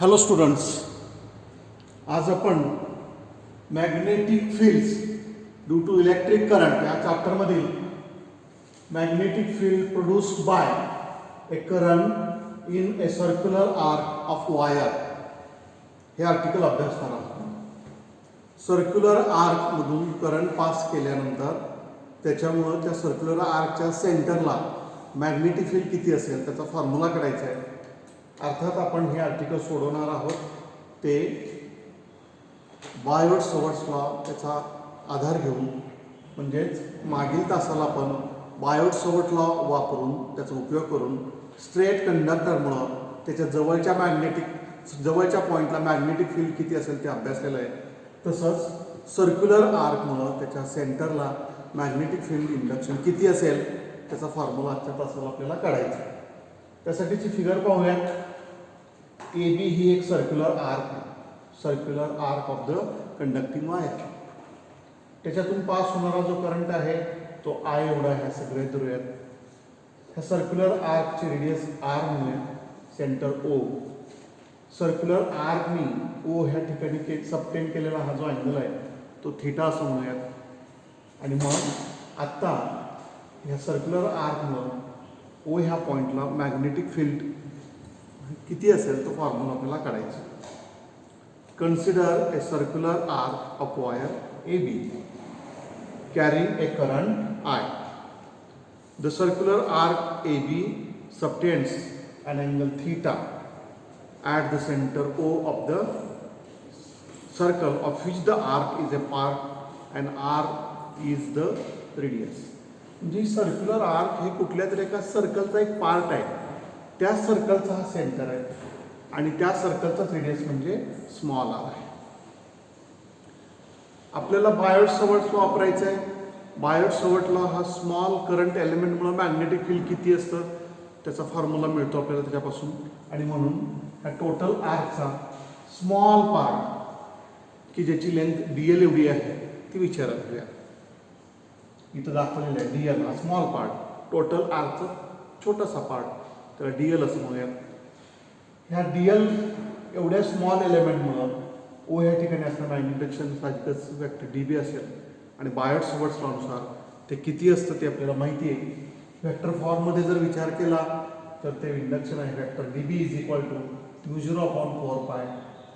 Hello students, आज आपण magnetic fields due to electric current या चॅप्टरमधील magnetic field produced by a current in a circular arc of wire हे article अभ्यासणार आहोत. सर्क्युलर आर्कमधून करंट पास केल्यानंतर त्याच्यामुळं त्या सर्क्युलर आर्कच्या सेंटरला मॅग्नेटिक फील्ड किती असेल त्याचा फॉर्म्युला करायचा आहे. अर्थात आपण हे आर्टिकल सोडवणार आहोत ते बायोट-सवर्ट्स लॉ त्याचा आधार घेऊन, म्हणजेच मागील तासाला आपण बायोट-सवर्ट्स लॉ वापरून त्याचा उपयोग करून स्ट्रेट कंडक्टरमुळं त्याच्या जवळच्या पॉईंटला मॅग्नेटिक फील्ड किती असेल ते अभ्यासलेलं आहे. तसंच सर्क्युलर आर्कमुळं त्याच्या सेंटरला मॅग्नेटिक फील्ड इंडक्शन किती असेल त्याचा फॉर्म्युला आजच्या तासाला आपल्याला काढायचा आहे. त्यासाठीची फिगर पाहूयात. ए बी ही एक circular arc of the conducting wire. त्याच्यातून पास होणारा जो करंट आहे तो आय एवढा आहे. सगळे धरूयात. ह्या सर्क्युलर आर्कची रेडियस आर म्हणूया. Center O. सर्क्युलर आर्कनी ओ ह्या ठिकाणी सबटेंड केलेला हा जो अँगल आहे तो थीटा असं म्हणूयात. आणि मग आत्ता ह्या सर्क्युलर आर्कमुळं ओ ह्या पॉईंटला मॅग्नेटिक फील्ड किती असेल तो फॉर्म्युला आपल्याला काढायचा. Consider a circular arc of wire A B carrying a current I. The circular arc A B subtends an angle theta at the center O of the circle of which the arc is a part and R is the radius. म्हणजे circular arc हे कुठल्या तरी एका सर्कलचा एक part आहे. त्या सर्कलचा हा centre आहे आणि त्या सर्कलचाच रेडियस म्हणजे स्मॉल आर आहे. आपल्याला बायोट-सवर्ट्स लॉ वापरायचा आहे. बायोट-सवर्ट्स लॉ हा स्मॉल करंट एलिमेंटमुळे मॅग्नेटिक फील्ड किती असतं त्याचा फॉर्म्युला मिळतो आपल्याला त्याच्यापासून. आणि म्हणून ह्या टोटल आर्कचा स्मॉल पार्ट की ज्याची लेंथ DL एवढी आहे ती विचारात घेऊया. इथं दाखवलेलं आहे DL हा स्मॉल पार्ट. टोटल आर्कचा छोटासा पार्ट त्याला DL असं म्हणूयात. ह्या DL एवढ्या स्मॉल एलिमेंटमुळं ओ ह्या ठिकाणी असणं मॅग्नेटिक साहजिकच वेक्टर DB असेल. आणि बायोट-सवर्ट्स लॉनुसार ते किती असतं ते आपल्याला माहिती आहे. वेक्टर फॉर्ममध्ये जर विचार केला तर ते इंडक्शन आहे vector DB is equal to μ0/4π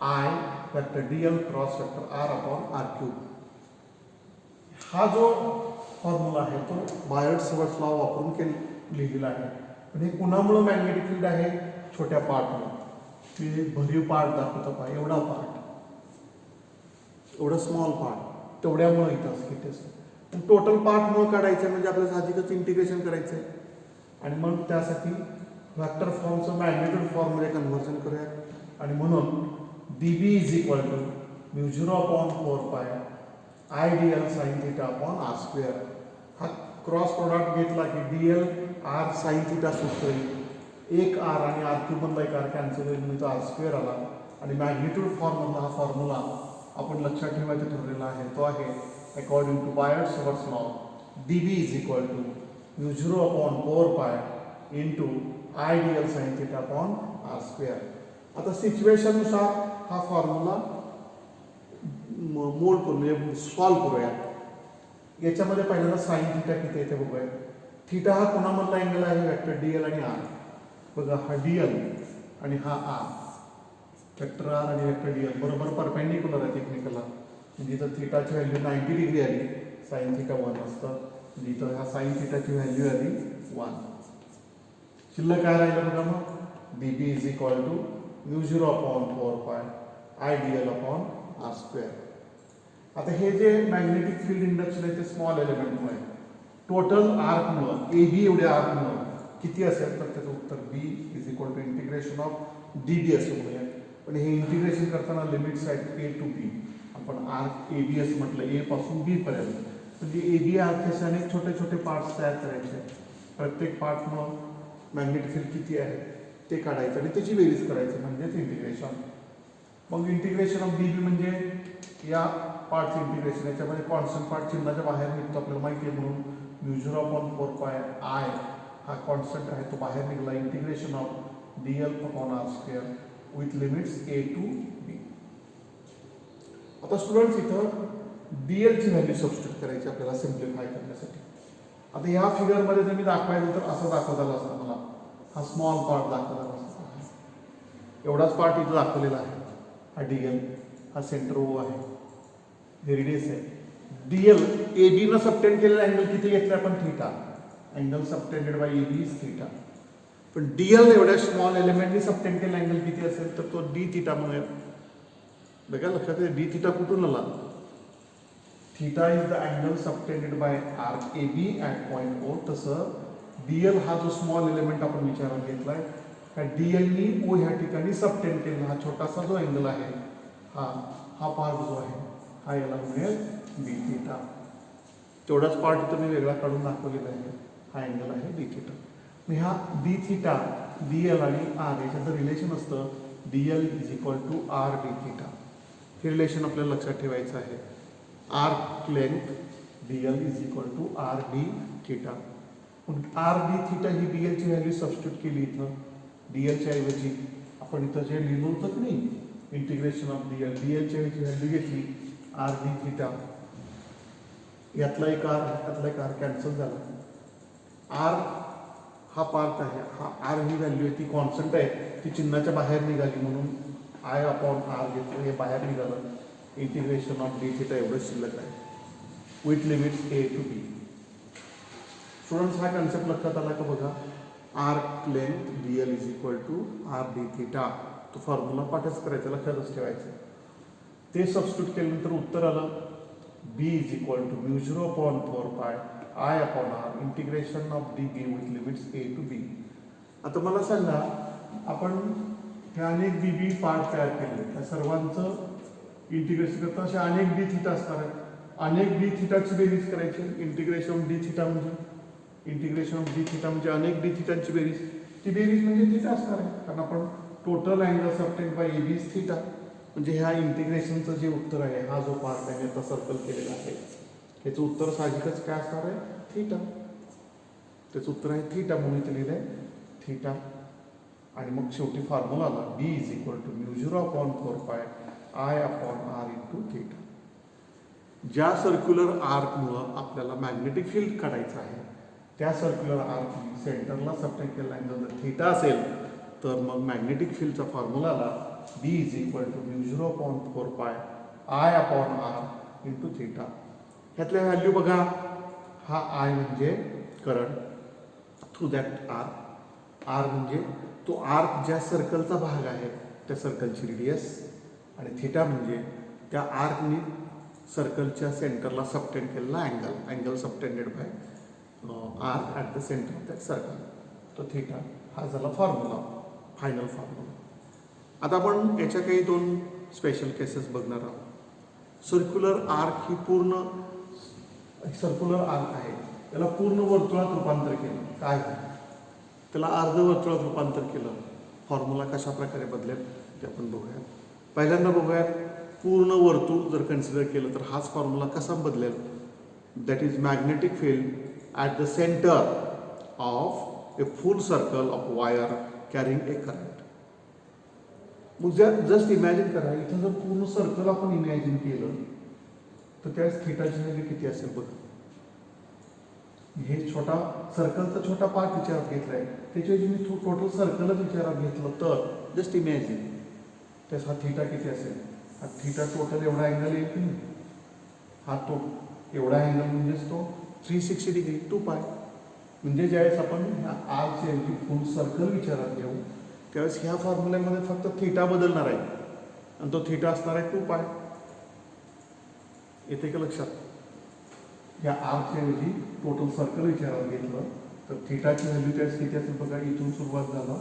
I vector DL cross vector R/R³. हा जो फॉर्म्युला आहे तो बायोट-सवर्ट्स लॉ वापरून लिहिलेला आहे. पण हे कुणामुळं मॅग्नेटिक फील्ड आहे? छोट्या पार्टमुळं. मी भरीव पार्ट दाखवतो पहा. एवढा पार्ट, एवढा स्मॉल पार्ट, तेवढ्यामुळं इथं किती असतं. टोटल पार्टमुळं काढायचं म्हणजे आपल्याला साहजिकच इंटिग्रेशन करायचं आहे. आणि मग त्यासाठी वेक्टर फॉर्मचं मॅग्नेट्यूड फॉर्ममध्ये कन्व्हर्जन करूया. आणि म्हणून DB is equal to μ0/4π IDL sin θ/r². हा क्रॉस प्रोडक्ट घेतला की DL R sin θ सूत्र येईल. एक R आणि R³ मधला एक R कॅन्सल होईल म्हणजे R² आला. आणि मॅग्नेट्यूड फॉर्ममधला हा फॉर्म्युला आपण लक्षात ठेवायचं ठरलेला आहे तो आहे according to Biot Savart's law DB is equal to μ0/4π into IDL sin θ/r². आता सिच्युएशननुसार हा फॉर्म्युला मोड करू म्हणजे सॉल्व करूया. याच्यामध्ये पहिल्यांदा साइन थीटा किती आहे ते बघूया. थीटा हा कोणामधला अँगल आहे? वेक्टर DL आणि R. बघा हा DL आणि हा R. वेक्टर R आणि वेक्टर DL बरोबर परपेंडिक्युलर आहेत एकमेकाला. म्हणजे इथं थीटाची व्हॅल्यू 90 डिग्री आली, साइन थीटा 1 असतं. म्हणजे इथं ह्या साइन थीटाची व्हॅल्यू आली 1. शिल्लक काय राहिलं बघा मग? DB is equal to μ0/4π IDL/R². आता हे जे मॅग्नेटिक फील्ड इंडक्शन आहे ते स्मॉल एलिमेंटमुळे टोटल आर्कमुळं AB एवढ्या आर्कमुळं किती असेल तर त्याचं उत्तर B is equal to integration of DB असं म्हणूया. पण हे इंटिग्रेशन करताना लिमिट्स आहेत A to B. आपण आर्क AB असं म्हटलं A पासून B पर्यंत. म्हणजे AB आर्कचे अनेक छोटे छोटे पार्ट्स तयार करायचे. प्रत्येक पार्टमुळं मॅग्नेटिक फील्ड किती आहे ते काढायचं आणि त्याची बेरीज करायची म्हणजेच इंटिग्रेशन. मग इंटिग्रेशन ऑफ DB म्हणजे या पार्टचं इंटिग्रेशन. याच्यामध्ये कॉन्स्टंट पार्ट चिन्हाच्या बाहेर निघतो आपल्याला माहिती आहे. म्हणून μ0/4π I हा कॉन्स्टंट आहे तो बाहेर निघाला. Integration of DL/R². With limits A to B. आता स्टुडंट्स इथं DL ची व्हॅल्यू सबस्टिट्यूट करायची आपल्याला सिम्प्लिफाय करण्यासाठी. आता ह्या फिगरमध्ये जर मी दाखवायचं तर असं दाखवता आलं असतं मला, हा स्मॉल पार्ट दाखवला असता, एवढाच पार्ट इथं दाखवलेला आहे. हा DL, हा सेंटर O आहे, हे रेडियस आहे. DL AB न सबटेंड केलेला अँगल किती घेतला आपण? Theta. Angle subtended bye AB is theta. पण DL एवढ्या स्मॉल एलिमेंटनी सबटेंड केलेला अँगल किती असेल तर तो D थीटा म्हणूया. बघा लक्षात आहे, D थीटा कुठून आला? Theta is the angle subtended bye arc AB at point O. तसं DL हा जो स्मॉल एलिमेंट आपण विचारात घेतलाय, त्या DL नी O ह्या ठिकाणी सबटेंड केलेला हा छोटासा जो अँगल आहे, हा पार्ट जो आहे हा याला मिळेल D थीटा. तेवढाच पार्ट इथं मी वेगळा काढून दाखवलेला आहे, हा अँगल आहे D थीटा. मग ह्या D थीटा, DL आणि R याच्याचं रिलेशन असतं DL is equal to R D theta. हे रिलेशन आपल्याला लक्षात ठेवायचं आहे. Arc length DL is equal to R D theta. R D theta ही DL ची व्हॅल्यू सबस्टिट्यूट केली इथं. DL च्या ऐवजी आपण इथं जे लिहिलं होतं की नाही, इंटिग्रेशन ऑफ DL, DL ची व्हॅल्यू घेतली R D थीटा. यातला एक R कॅन्सल झाला. R हा पार्ट आहे, हा R ही व्हॅल्यू आहे ती कॉन्स्टंट आहे, ती चिन्हाच्या बाहेर निघाली म्हणून I अपॉन R घेतलं, हे बाहेर निघालं. इंटिग्रेशन ऑफ D थीटा एवढं शिल्लक आहे with limits A to B. Students हा कन्सेप्ट लक्षात आला का बघा? Arc length DL is equal to R D theta. तो फॉर्म्युला पाठच करायचा, लक्षातच ठेवायचं. ते सबस्टिट्यूट केल्यानंतर उत्तर आलं B is equal to mu 0/4 pi I upon R integration of DB with limits A to B. आता मला सांगा, आपण हे अनेक DB पार्ट तयार केले, त्या सर्वांचं इंटिग्रेशन करता असे अनेक D थीटा असणार आहेत. अनेक D थीटाची बेरीज करायची. इंटिग्रेशन ऑफ D थीटा म्हणजे अनेक D थीटांची बेरीज. ती बेरीज म्हणजे थीटा असणार आहे, कारण आपण total angle subtended by AB is theta. म्हणजे ह्या इंटिग्रेशनचं जे उत्तर आहे, हा जो पार्ट आहे आता सर्कल केलेला आहे, त्याचं उत्तर साहजिकच काय असणार आहे? थीटा. त्याचं उत्तर आहे थीटा, म्हणून इथे लिहिलं आहे थीटा. आणि मग शेवटी फॉर्म्युला आला B is equal to mu 0/4 pi I upon R into theta. ज्या सर्क्युलर आर्कमुळं आपल्याला मॅग्नेटिक फील्ड काढायचं आहे, त्या सर्क्युलर आर्कने सेंटरला सबटेंड केलेला अँगल जर थीटा असेल, तर मग मॅग्नेटिक फील्डचा फॉर्म्युला आला B is equal to mu 0/4 pi I upon R into theta. ह्यातल्या व्हॅल्यू बघा, हा I म्हणजे current through that arc, R म्हणजे तो आर्क ज्या सर्कलचा भाग आहे त्या सर्कलची रेडियस, आणि थीटा म्हणजे त्या आर्कनी सर्कलच्या सेंटरला सबटेंड केलेला angle subtended bye arc at the centre of that circle. तो थीटा हा झाला फॉर्म्युला, फायनल फॉर्म्युला. आता आपण याच्या काही दोन स्पेशल केसेस बघणार आहोत. सर्क्युलर आर्क ही पूर्ण सर्क्युलर आर्क आहे, त्याला पूर्ण वर्तुळात रूपांतर केलं, काय त्याला अर्धवर्तुळात रूपांतर केलं. फॉर्म्युला कशा प्रकारे बदलेल ते आपण बघूयात. पहिल्यांदा बघूयात, पूर्ण वर्तुळ जर कन्सिडर केलं तर हाच फॉर्म्युला कसा बदलेल. That is magnetic field at the centre of a full circle of wire carrying a current. मग जस्ट इमॅजिन करा, इथं जर पूर्ण सर्कल आपण इमॅजिन केलं तर त्याच थीटाची व्हॅल्यू किती असेल बघा. हे छोटा सर्कलचा छोटा पार्ट विचारात घेतलाय, त्याच्याऐवजी मी टोटल सर्कलच विचारात घेतलं तर जस्ट इमॅजिन त्याचा थीटा किती असेल. हा थीटा टोटल एवढा अँगल येईल की नाही, हा तो एवढा अँगल म्हणजेच तो 360 डिग्री 2 पाय. म्हणजे ज्यावेळेस आपण ह्या आरच्या ऐवजी फुल सर्कल विचारात घेऊ, त्यावेळेस ह्या फॉर्म्युल्यामध्ये फक्त थीटा बदलणार आहे, आणि तो थीटा असणार आहे 2 पाय. येते का लक्षात? या आरच्या ऐवजी टोटल सर्कल विचारात घेतलं तर थीटाची व्हॅल्यू त्यावेळेस किती असेल बघा. इथून सुरुवात झाला,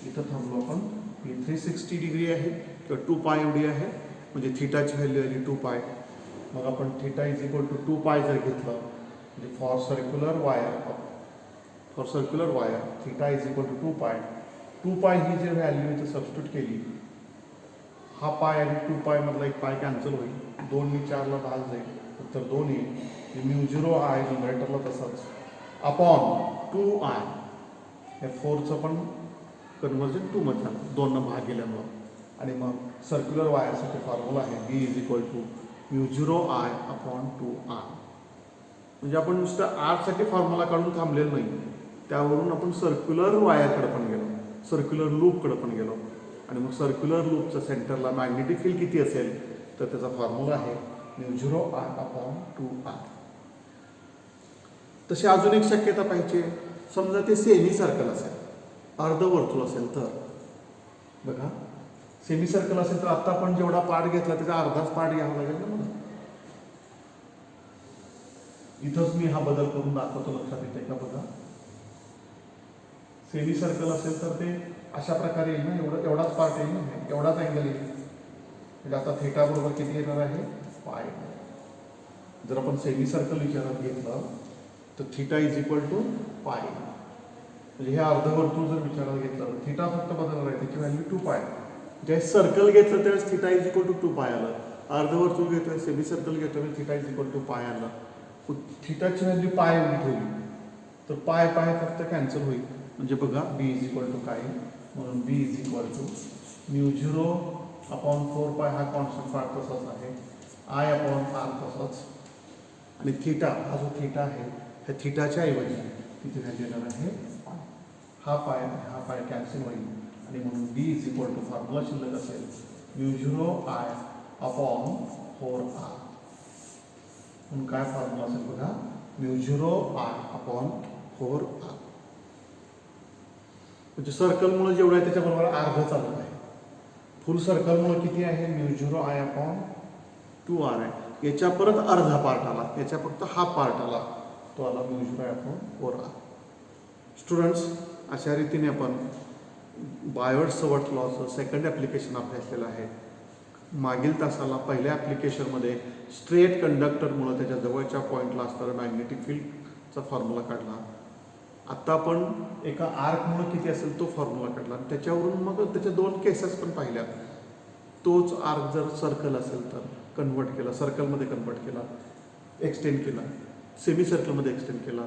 इथं थांबलो आपण. ही 360 डिग्री आहे किंवा 2 पाय एवढी आहे, म्हणजे थीटाची व्हॅल्यू आली 2 पाय. मग आपण थीटा इज इक्वल टू 2 पाय जर घेतलं, म्हणजे for circular wire theta is equal to 2 pi. 2 पाय ही जी व्हॅल्यू इथं सबस्टिट्यूट केली, हा पाय आणि 2 पाय मधला एक पाय कॅन्सल होईल, 2 नी 4ला भाग जाईल, उत्तर 2 येईल. म्यू 0I न्युमरेटरला तसाच अपॉन 2I. या 4चं पण कन्वर्जन 2 मध्ये झालं, 2 भाग गेल्यामुळं. आणि मग सर्क्युलर वायरसाठी फॉर्म्युला आहे बी इज इक्वल टू μ0I/2R. म्हणजे आपण नुसतं आरसाठी फॉर्म्युला काढून थांबलेलं नाही, त्यावरून आपण सर्क्युलर वायरकडे पण गेलो, सर्क्युलर लूपकडे पण गेलो. आणि मग सर्क्युलर लूपच्या सेंटरला मॅग्नेटिक फील्ड किती असेल तर त्याचा फॉर्म्युला आहे μ0I/2R. तशी अजून एक शक्यता पाहिजे, समजा ते सेमी सर्कल असेल, अर्धवर्तुळ असेल तर बघा, सेमी सर्कल असेल तर आता आपण जेवढा पार्ट घेतला त्याचा अर्धाच पार्ट घ्यावा लागेल ना मला. इथंच मी हा बदल करून दाखवतो, लक्षात येते का बघा. सेमी सर्कल असेल तर ते अशा प्रकारे येईल ना, एवढाच पार्ट येईल ना, एवढाच अँगल येईल. म्हणजे आता थीटा बरोबर किती येणार आहे पाय. जर आपण सेमी सर्कल विचारात घेतलं तर थीटा इज इक्वल टू पाय. म्हणजे हे अर्धवर्तुळ जर विचारात घेतलं तर थीटा फक्त बदलणार आहे, त्याची व्हॅल्यू 2 पाय. ज्यावेळेस सर्कल घेतलं त्यावेळेस थीटा इज इक्वल टू 2 पाय आलं. अर्धवर्तुळ घेतोय, सेमी सर्कल घेतोय, थीटा इज इक्वल टू पाय आलं. थीटाची व्हॅल्यू पाय एवढी ठेवली तर पाय पाय फक्त कॅन्सल होईल. म्हणजे बघा बी इज इक्वल टू काय, म्हणून बी इज इक्वल टू μ0/4 हा कॉन्स्टंट पार्ट तसाच आहे, I/R तसाच. आणि थीटा हा जो थीटा आहे ह्या थीटाच्या ऐवजी किती व्हॅल्यू येणार आहे पाय. हा पाय कॅन्सल होईल आणि म्हणून बी इज इक्वल टू फॉर्म्युला शिल्लक असेल μ0I/4R. म्हणून काय फॉर्म्युला असेल बघा, μ0I/4R. म्हणजे सर्कलमुळे जेवढं आहे त्याच्याबरोबर अर्ध चालत आहे. फुल सर्कलमुळे किती आहे μ0I/2R आहे. याच्या परत अर्धा पार्ट आला, याच्या फक्त हा पार्ट आला, तो आला μ0I/4R. स्टुडंट्स, अशा रीतीने आपण बायोट-सवर्थ लॉचं सेकंड ॲप्लिकेशन अभ्यासलेलं आहे. मागील तासाला पहिल्या ॲप्लिकेशनमध्ये स्ट्रेट कंडक्टरमुळे त्याच्या जवळच्या पॉईंटला असणारा मॅग्नेटिक फील्डचा फॉर्म्युला काढला. आत्ता आपण एका आर्कमुळे किती असेल तो फॉर्म्युला काढला आणि त्याच्यावरून मग त्याच्या 2 केसेस पण पाहिल्या. तोच आर्क जर सर्कल असेल तर कन्वर्ट केला, सर्कलमध्ये कन्वर्ट केला, एक्सटेंड केला, सेमी सर्कलमध्ये एक्सटेंड केला,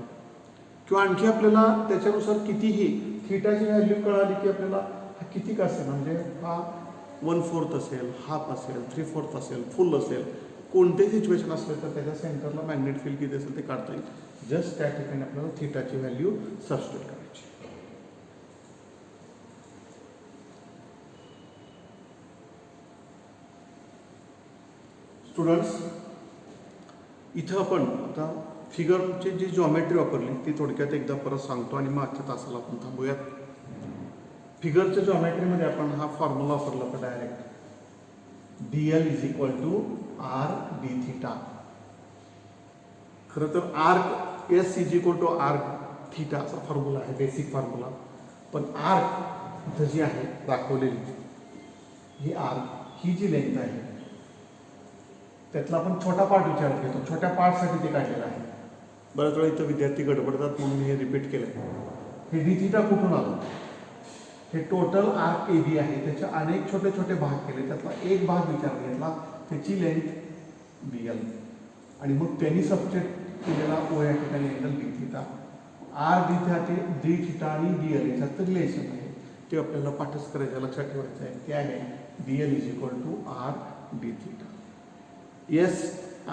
किंवा आणखी आपल्याला त्याच्यानुसार कितीही थीटाची व्हॅल्यू कळाली की आपल्याला हा किती का असेल, म्हणजे हा 1/4 असेल, हाफ असेल, 3/4 असेल, फुल असेल, कोणतेही सिच्युएशन असले तर त्याच्या सेंटरला मॅग्नेट फील्ड किती असेल ते काढता येईल. जस्ट त्या ठिकाणी आपल्याला थीटाची व्हॅल्यू सबस्टिट्यूट करायची. स्टुडंट्स, इथं आपण आता फिगरची जी जॉमेट्री वापरली ती थोडक्यात एकदा परत सांगतो आणि मागच्या तासाला आपण थांबूयात. फिगरच्या जॉमेट्रीमध्ये आपण हा फॉर्म्युला वापरला होता direct, DL is equal to R d theta. खरं तर arc S is equal to R theta असा फॉर्म्युला आहे, बेसिक फॉर्म्युला. पण आर्क इथं जी आहे दाखवलेली ही आर्क, ही जी लेंथ आहे त्यातला आपण छोटा पार्ट विचारात घेतो, छोट्या पार्टसाठी ते काढलेलं आहे. बऱ्याच वेळा इथं विद्यार्थी गडबडतात म्हणून हे रिपीट केलं. हे d थीटा कुठून आलं, हे टोटल आर्क AB आहे, त्याचे अनेक छोटे छोटे भाग केले, त्यातला एक भाग विचारात घेतला, त्याची लेंथ BL, आणि मग त्यांनी सबस्टेट केलेला O या ठिकाणी angle d theta. R d theta आणि DL याच्यात रिलेशन आहे, ते आपल्याला पाठच करायचं, लक्षात ठेवायचं आहे. ते आहे DL is equal to R d theta. S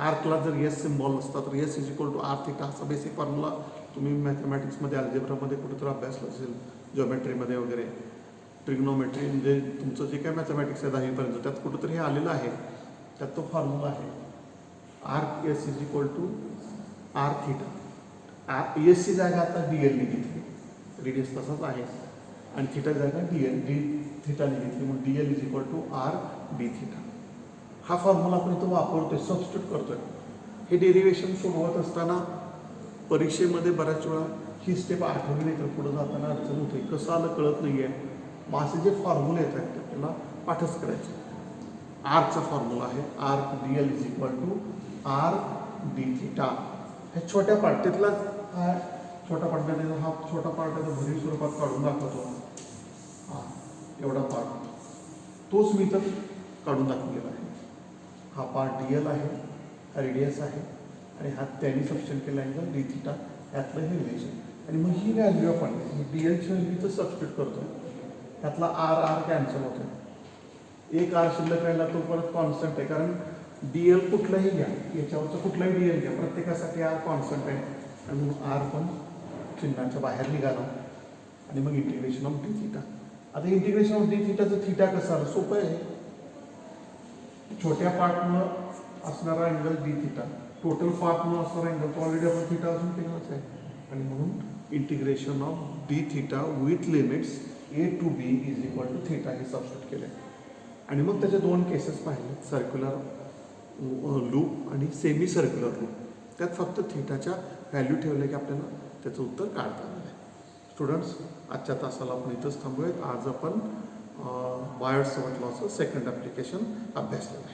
आर्कला जर S सिम्बॉल नसता तर S is equal to R theta असा बेसिक फॉर्म्युला तुम्ही मॅथमॅटिक्समध्ये अल्जेब्रामध्ये कुठेतरी अभ्यासलं असेल, जॉमेट्रीमध्ये वगैरे, ट्रिग्नोमेट्री म्हणजे तुमचं जे काय मॅथमॅटिक्स आहे 10वीपर्यंत त्यात कुठंतरी हे आलेलं आहे. त्यात तो फॉर्म्युला आहे arc S is equal to R theta. एसची जागा आता DLने घेतली, रेडियस तसाच आहे, आणि थीटा जागा D थीटाने घेतली, म्हणून DL is equal to R d theta. हा फॉर्म्युला आपण इथं वापरतोय, सबस्टिट्यूट करतोय. हे डेरिव्हेशन सोडवत असताना परीक्षेमध्ये बऱ्याच वेळा ही स्टेप आठवली नाही तर पुढे जाताना अडचण होते, कसं आलं कळत नाही आहे. मग असे जे फॉर्म्युले येतात ते आपल्याला पाठच करायचे. आर्कचा फॉर्म्युला आहे arc DL is equal to R d theta. हे छोट्या पार्ट त्यातला हा छोटा पार्ट, हा छोटा पार्ट आहे, भरीव स्वरूपात काढून दाखवतो. हा एवढा पार्ट तोच मी तर काढून दाखवलेला आहे. हा पार्ट DL आहे, हा रेडियस आहे, आणि हा त्यांनी सबस्टेट केला अँगल d थीटा, यातलं हे रिलेशन. आणि मग ही व्हॅल्यू आपण DLची व्हॅल्यू तर सबस्टिट्यूट करतो, त्यातला R कॅन्सल होतो. एक आर शिल्लक राहिला तो परत कॉन्स्टंट आहे, कारण DL कुठलाही घ्या, याच्यावरचं कुठलाही DL घ्या, प्रत्येकासाठी आर कॉन्स्टंट आहे आणि म्हणून आर पण चिन्हाच्या बाहेर निघाला आणि मग इंटिग्रेशन ऑफ डी थिटा. आता इंटिग्रेशन ऑफ डी थिटाचं थिटा कसं आलं, सोपं आहे. छोट्या पार्टमुळं असणारा अँगल डी थिटा, टोटल पार्टमुळं असणारा अँगल तो ऑलरेडी आपण थिटा अजून केलाच आहे आणि म्हणून integration of d theta with limits a to b is equal to theta हे सबस्टिट्यूट केलं आहे. आणि मग त्याचे दोन केसेस पाहिले, सर्क्युलर लूप आणि सेमी सर्क्युलर लूप. त्यात फक्त थिटाच्या व्हॅल्यू ठेवल्या की आपल्याला त्याचं उत्तर काढता आलं आहे. स्टुडंट्स, आजच्या तासाला आपण इथंच थांबूयात. आज आपण बायट-सवार्त लॉचं सेकंड ॲप्लिकेशन अभ्यासलेलं आहे.